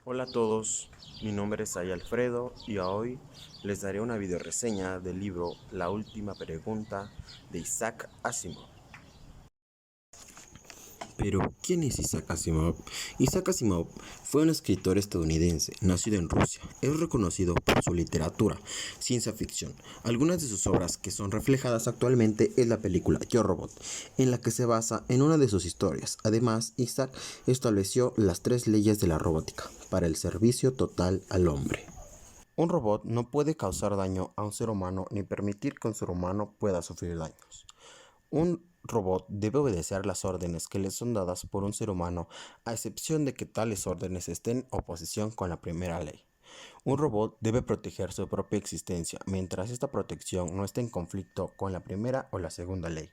Hola a todos, mi nombre es Ay Alfredo y hoy les daré una videoreseña del libro La última pregunta de Isaac Asimov. Pero, ¿quién es Isaac Asimov? Isaac Asimov fue un escritor estadounidense, nacido en Rusia. Es reconocido por su literatura, ciencia ficción. Algunas de sus obras que son reflejadas actualmente es la película Yo Robot, en la que se basa en una de sus historias. Además, Isaac estableció las 3 leyes de la robótica para el servicio total al hombre. Un robot no puede causar daño a un ser humano ni permitir que un ser humano pueda sufrir daños. Un robot debe obedecer las órdenes que le son dadas por un ser humano, a excepción de que tales órdenes estén en oposición con la primera ley. Un robot debe proteger su propia existencia, mientras esta protección no esté en conflicto con la primera o la segunda ley.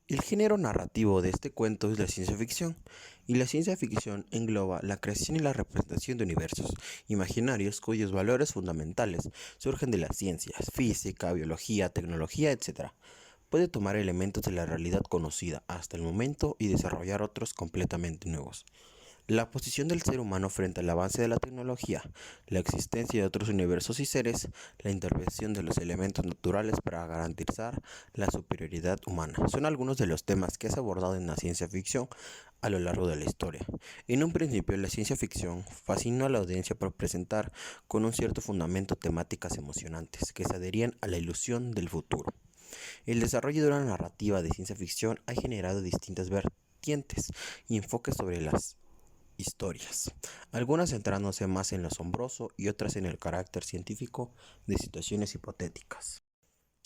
El género narrativo de este cuento es la ciencia ficción, y la ciencia ficción engloba la creación y la representación de universos imaginarios cuyos valores fundamentales surgen de las ciencias, física, biología, tecnología, etc. Puede tomar elementos de la realidad conocida hasta el momento y desarrollar otros completamente nuevos. La posición del ser humano frente al avance de la tecnología, la existencia de otros universos y seres, la intervención de los elementos naturales para garantizar la superioridad humana, son algunos de los temas que es abordado en la ciencia ficción a lo largo de la historia. En un principio, la ciencia ficción fascinó a la audiencia por presentar con un cierto fundamento temáticas emocionantes que se adherían a la ilusión del futuro. El desarrollo de una narrativa de ciencia ficción ha generado distintas vertientes y enfoques sobre las historias, algunas centrándose más en lo asombroso y otras en el carácter científico de situaciones hipotéticas.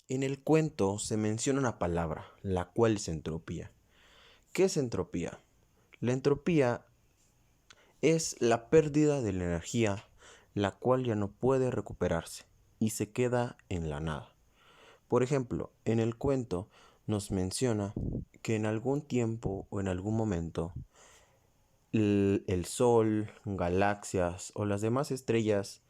En el cuento se menciona una palabra, la cual es entropía. ¿Qué es entropía? La entropía es la pérdida de la energía, la cual ya no puede recuperarse y se queda en la nada. Por ejemplo, en el cuento nos menciona que en algún tiempo o en algún momento el Sol, galaxias o las demás estrellas,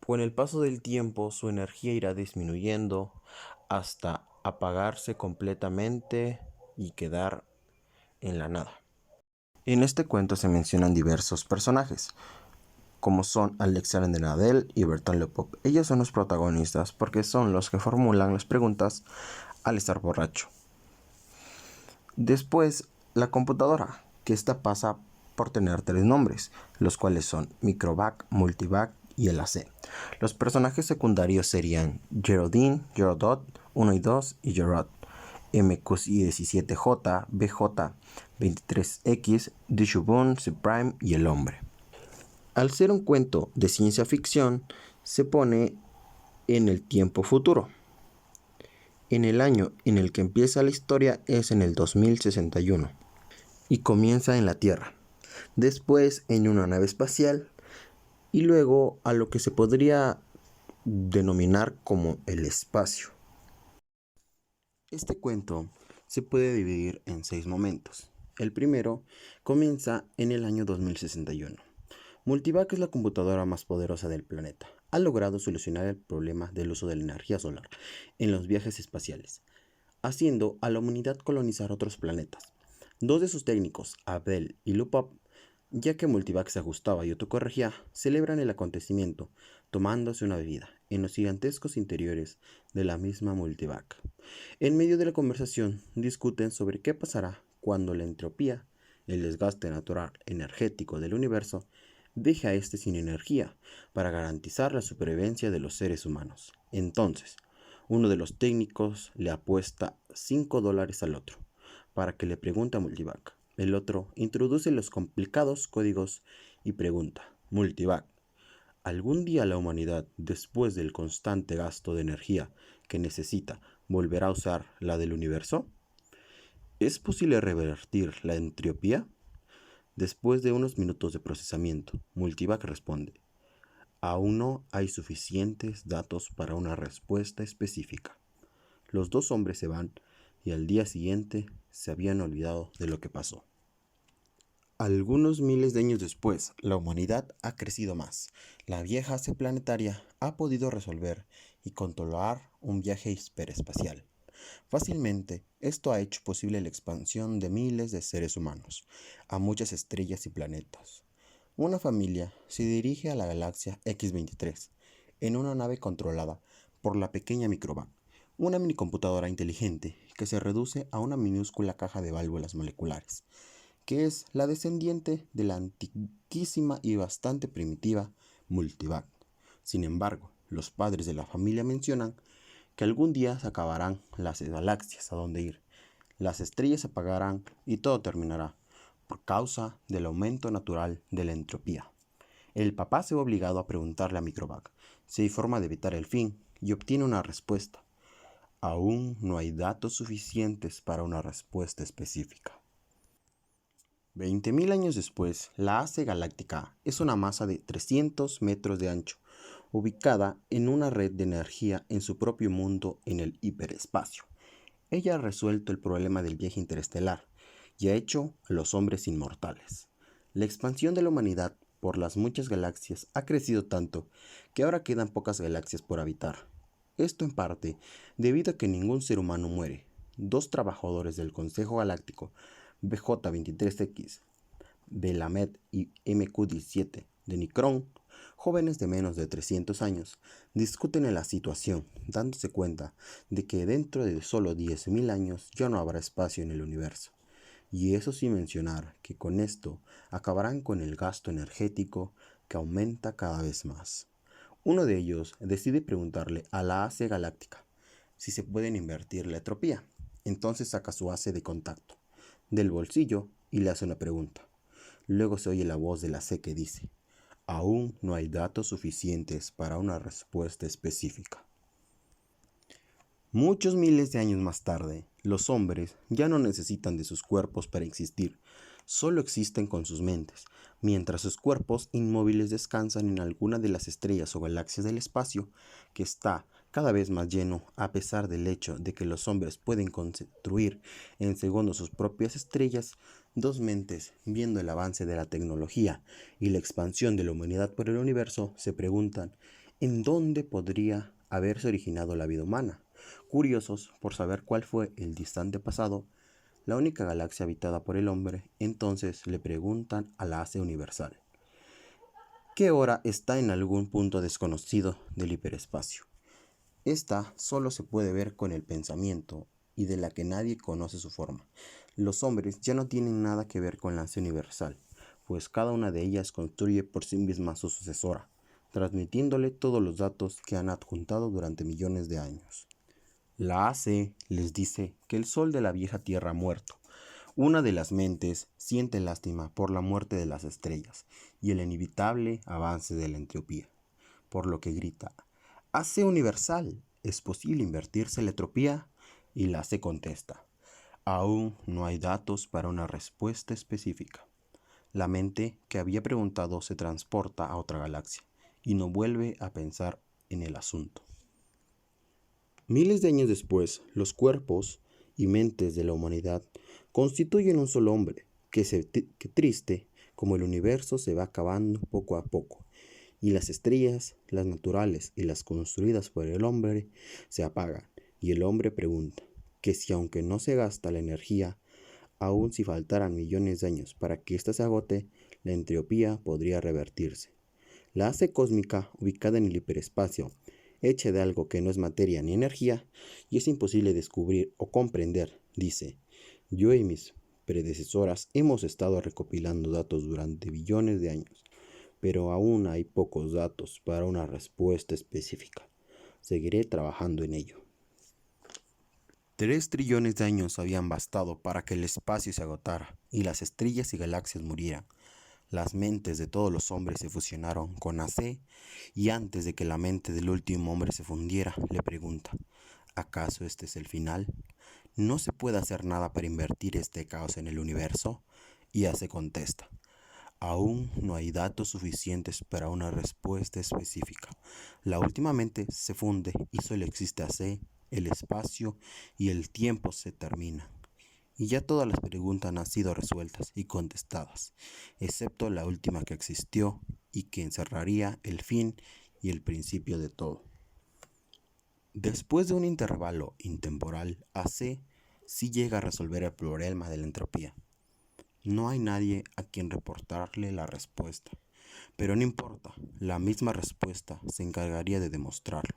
con el paso del tiempo su energía irá disminuyendo hasta apagarse completamente y quedar en la nada. En este cuento se mencionan diversos personajes, como son Alexander Nadel y Bertrand Lepop. Ellos son los protagonistas porque son los que formulan las preguntas al estar borracho. Después, la computadora, que esta pasa por tener 3 nombres, los cuales son Microvac, Multivac y el AC. Los personajes secundarios serían Geraldine, Geraldot, 1 y 2 y Gerard, MQI17J, BJ, 23X, Dishubun, Supreme y el hombre. Al ser un cuento de ciencia ficción, se pone en el tiempo futuro. En el año en el que empieza la historia es en el 2061 y comienza en la Tierra, después en una nave espacial y luego a lo que se podría denominar como el espacio. Este cuento se puede dividir en 6 momentos. El primero comienza en el año 2061. Multivac es la computadora más poderosa del planeta. Ha logrado solucionar el problema del uso de la energía solar en los viajes espaciales, haciendo a la humanidad colonizar otros planetas. Dos de sus técnicos, Abel y Lupop, ya que Multivac se ajustaba y autocorregía, celebran el acontecimiento tomándose una bebida en los gigantescos interiores de la misma Multivac. En medio de la conversación discuten sobre qué pasará cuando la entropía, el desgaste natural energético del universo, deje a este sin energía para garantizar la supervivencia de los seres humanos. Entonces, uno de los técnicos le apuesta $5 al otro para que le pregunte a Multivac. El otro introduce los complicados códigos y pregunta: Multivac, ¿algún día la humanidad, después del constante gasto de energía que necesita, volverá a usar la del universo? ¿Es posible revertir la entropía? Después de unos minutos de procesamiento, Multivac responde: aún no hay suficientes datos para una respuesta específica. Los dos hombres se van y al día siguiente se habían olvidado de lo que pasó. Algunos miles de años después, la humanidad ha crecido más. La vieja base planetaria ha podido resolver y controlar un viaje hiperespacial. Fácilmente, esto ha hecho posible la expansión de miles de seres humanos a muchas estrellas y planetas. Una familia se dirige a la galaxia X-23 en una nave controlada por la pequeña Microvac, una minicomputadora inteligente que se reduce a una minúscula caja de válvulas moleculares, que es la descendiente de la antiquísima y bastante primitiva Multivac. Sin embargo, los padres de la familia mencionan que algún día se acabarán las galaxias a donde ir, las estrellas se apagarán y todo terminará, por causa del aumento natural de la entropía. El papá se ve obligado a preguntarle a Microvac si hay forma de evitar el fin y obtiene una respuesta. Aún no hay datos suficientes para una respuesta específica. 20.000 años después, la AC Galáctica es una masa de 300 metros de ancho, ubicada en una red de energía en su propio mundo en el hiperespacio. Ella ha resuelto el problema del viaje interestelar y ha hecho a los hombres inmortales. La expansión de la humanidad por las muchas galaxias ha crecido tanto que ahora quedan pocas galaxias por habitar. Esto en parte debido a que ningún ser humano muere. Dos trabajadores del Consejo Galáctico, BJ-23X, de Lamed y MQ-17 de Nicron, jóvenes de menos de 300 años, discuten en la situación, dándose cuenta de que dentro de solo 10.000 años ya no habrá espacio en el universo. Y eso sin mencionar que con esto acabarán con el gasto energético que aumenta cada vez más. Uno de ellos decide preguntarle a la AC Galáctica si se pueden invertir la entropía. Entonces saca su AC de contacto del bolsillo y le hace una pregunta. Luego se oye la voz de la C que dice: aún no hay datos suficientes para una respuesta específica. Muchos miles de años más tarde, los hombres ya no necesitan de sus cuerpos para existir, solo existen con sus mentes, mientras sus cuerpos inmóviles descansan en alguna de las estrellas o galaxias del espacio, que está cada vez más lleno a pesar del hecho de que los hombres pueden construir en segundos sus propias estrellas. Dos mentes, viendo el avance de la tecnología y la expansión de la humanidad por el universo, se preguntan ¿en dónde podría haberse originado la vida humana? Curiosos por saber cuál fue el distante pasado, la única galaxia habitada por el hombre, entonces le preguntan a la AC Universal, ¿qué hora está en algún punto desconocido del hiperespacio? Esta solo se puede ver con el pensamiento y de la que nadie conoce su forma. Los hombres ya no tienen nada que ver con la AC Universal, pues cada una de ellas construye por sí misma su sucesora, transmitiéndole todos los datos que han adjuntado durante millones de años. La AC les dice que el sol de la vieja Tierra ha muerto. Una de las mentes siente lástima por la muerte de las estrellas y el inevitable avance de la entropía, por lo que grita: AC Universal, ¿es posible invertirse la entropía? Y la AC contesta: aún no hay datos para una respuesta específica. La mente que había preguntado se transporta a otra galaxia y no vuelve a pensar en el asunto. Miles de años después, los cuerpos y mentes de la humanidad constituyen un solo hombre, que triste como el universo se va acabando poco a poco, y las estrellas, las naturales y las construidas por el hombre, se apagan, y el hombre pregunta, que si aunque no se gasta la energía, aun si faltaran millones de años para que ésta se agote, la entropía podría revertirse. La AC cósmica, ubicada en el hiperespacio, hecha de algo que no es materia ni energía, y es imposible descubrir o comprender, dice: yo y mis predecesoras hemos estado recopilando datos durante billones de años, pero aún hay pocos datos para una respuesta específica. Seguiré trabajando en ello. 3 trillones de años habían bastado para que el espacio se agotara y las estrellas y galaxias murieran. Las mentes de todos los hombres se fusionaron con AC, y antes de que la mente del último hombre se fundiera, le pregunta: ¿acaso este es el final? ¿No se puede hacer nada para invertir este caos en el universo? Y AC contesta: aún no hay datos suficientes para una respuesta específica. La última mente se funde y solo existe AC, el espacio y el tiempo se terminan. Y ya todas las preguntas han sido resueltas y contestadas, excepto la última que existió y que encerraría el fin y el principio de todo. Después de un intervalo intemporal, AC sí llega a resolver el problema de la entropía. No hay nadie a quien reportarle la respuesta, pero no importa, la misma respuesta se encargaría de demostrarlo,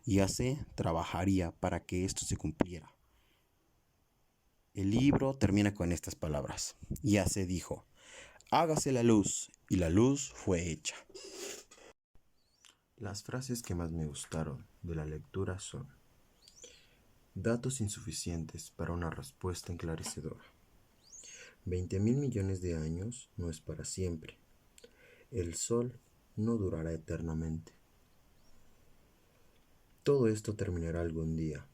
y AC trabajaría para que esto se cumpliera. El libro termina con estas palabras, y AC dijo, hágase la luz, y la luz fue hecha. Las frases que más me gustaron de la lectura son: datos insuficientes para una respuesta enclarecedora. 20.000 millones de años no es para siempre. El sol no durará eternamente. Todo esto terminará algún día.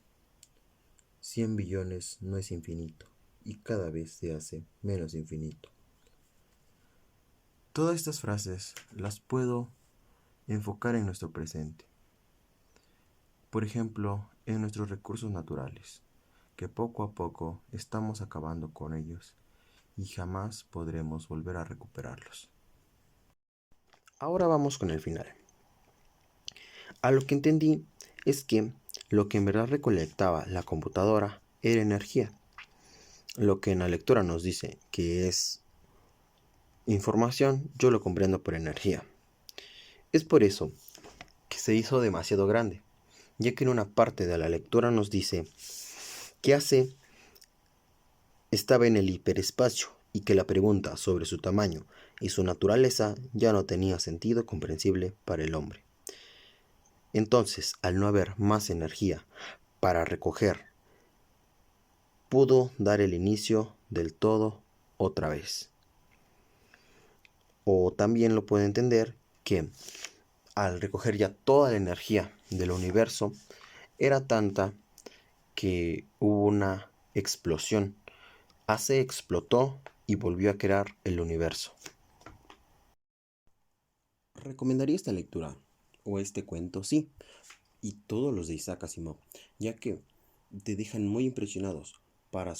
100 billones no es infinito y cada vez se hace menos infinito. Todas estas frases las puedo enfocar en nuestro presente. Por ejemplo, en nuestros recursos naturales, que poco a poco estamos acabando con ellos y jamás podremos volver a recuperarlos. Ahora vamos con el final. A lo que entendí es que lo que en verdad recolectaba la computadora era energía. Lo que en la lectura nos dice que es información, yo lo comprendo por energía. Es por eso que se hizo demasiado grande, ya que en una parte de la lectura nos dice que AC estaba en el hiperespacio y que la pregunta sobre su tamaño y su naturaleza ya no tenía sentido comprensible para el hombre. Entonces, al no haber más energía para recoger, pudo dar el inicio del todo otra vez. O también lo puede entender que al recoger ya toda la energía del universo, era tanta que hubo una explosión. AC explotó y volvió a crear el universo. ¿Recomendaría esta lectura o este cuento? Sí, y todos los de Isaac Asimov, ya que te dejan muy impresionados para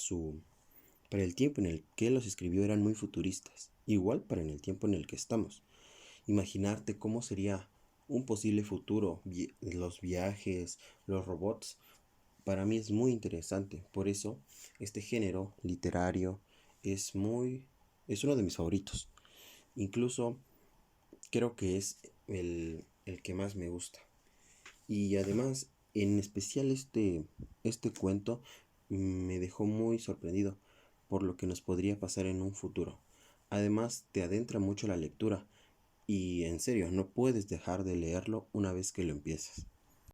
el tiempo en el que los escribió. Eran muy futuristas, igual para en el tiempo en el que estamos. Imaginarte cómo sería un posible futuro, los viajes, los robots, para mí es muy interesante. Por eso este género literario es uno de mis favoritos. Incluso creo que es el que más me gusta. Y además, en especial este cuento me dejó muy sorprendido por lo que nos podría pasar en un futuro. Además, te adentra mucho la lectura y en serio, no puedes dejar de leerlo una vez que lo empieces.